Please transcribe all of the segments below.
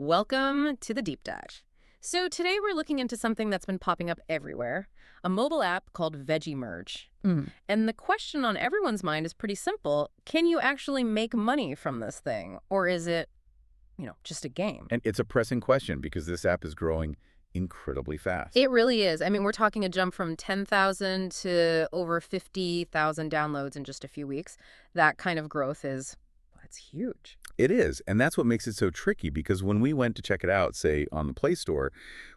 Welcome to the deep dive. So today we're looking into something that's been popping up everywhere, a mobile app called Veggie Merge. And the question on everyone's mind is pretty simple. Can you actually make money from this thing? Or is it, just a game? And it's a pressing question because this app is growing incredibly fast. It really is. I mean, we're talking a jump from 10,000 to over 50,000 downloads in just a few weeks. That kind of growth it's huge. It is, and that's what makes it so tricky because when we went to check it out, say, on the Play Store,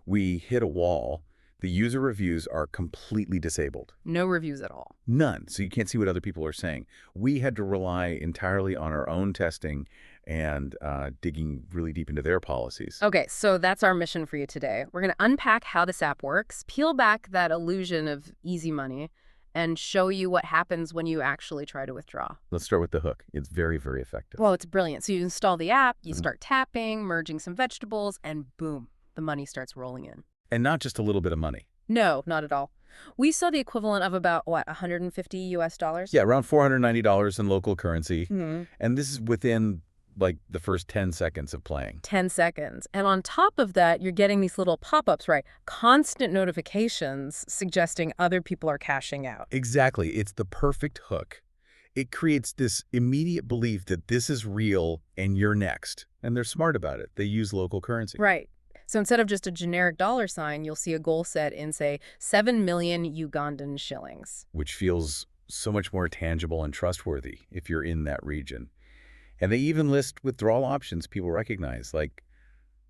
we hit a wall. The user reviews are completely disabled. No reviews at all. None, so you can't see what other people are saying. We had to rely entirely on our own testing and digging really deep into their policies. Okay, so that's our mission for you today. We're going to unpack how this app works, peel back that illusion of easy money, and show you what happens when you actually try to withdraw. Let's start with the hook. It's very, very effective. Well, it's brilliant. So you install the app, you start tapping, merging some vegetables, and boom, the money starts rolling in. And not just a little bit of money. No, not at all. We saw the equivalent of about, $150 US? Yeah, around $490 in local currency. Mm-hmm. And this is within, the first 10 seconds of playing. 10 seconds. And on top of that, you're getting these little pop-ups, right? Constant notifications suggesting other people are cashing out. Exactly. It's the perfect hook. It creates this immediate belief that this is real and you're next. And they're smart about it. They use local currency. Right. So instead of just a generic dollar sign, you'll see a goal set in, say, 7 million Ugandan shillings. Which feels so much more tangible and trustworthy if you're in that region. And they even list withdrawal options people recognize, like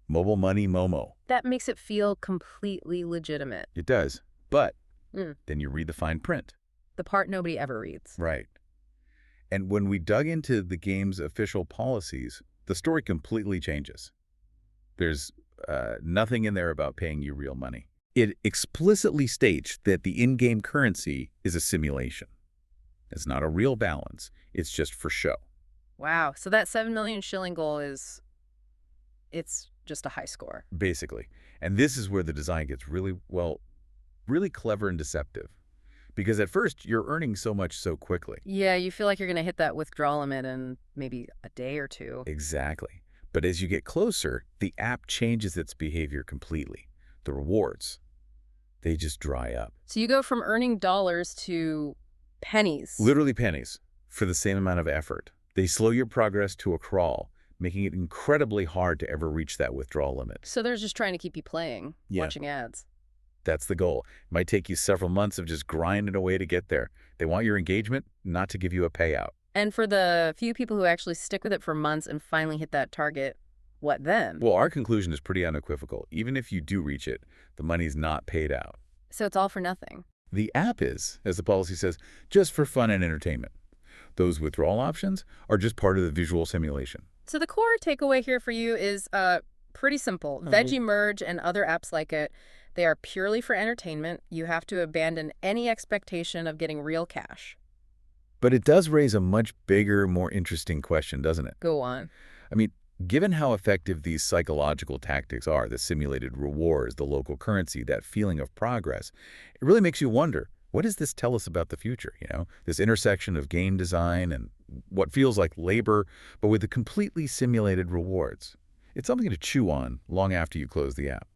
mobile money Momo. That makes it feel completely legitimate. It does. But then you read the fine print. The part nobody ever reads. Right. And when we dug into the game's official policies, the story completely changes. There's nothing in there about paying you real money. It explicitly states that the in-game currency is a simulation. It's not a real balance. It's just for show. Wow. So that 7 million shilling goal it's just a high score. Basically. And this is where the design gets really clever and deceptive. Because at first, you're earning so much so quickly. Yeah, you feel like you're going to hit that withdrawal limit in maybe a day or two. Exactly. But as you get closer, the app changes its behavior completely. The rewards, they just dry up. So you go from earning dollars to pennies. Literally pennies for the same amount of effort. They slow your progress to a crawl, making it incredibly hard to ever reach that withdrawal limit. So they're just trying to keep you playing, watching ads. That's the goal. It might take you several months of just grinding away to get there. They want your engagement, not to give you a payout. And for the few people who actually stick with it for months and finally hit that target, what then? Well, our conclusion is pretty unequivocal. Even if you do reach it, the money's not paid out. So it's all for nothing. The app is, as the policy says, just for fun and entertainment. Those withdrawal options are just part of the visual simulation. So the core takeaway here for you is pretty simple. Veggie Merge and other apps like it, they are purely for entertainment. You have to abandon any expectation of getting real cash. But it does raise a much bigger, more interesting question, doesn't it? Go on. I mean, given how effective these psychological tactics are, the simulated rewards, the local currency, that feeling of progress, it really makes you wonder, what does this tell us about the future? This intersection of game design and what feels like labor, but with the completely simulated rewards. It's something to chew on long after you close the app.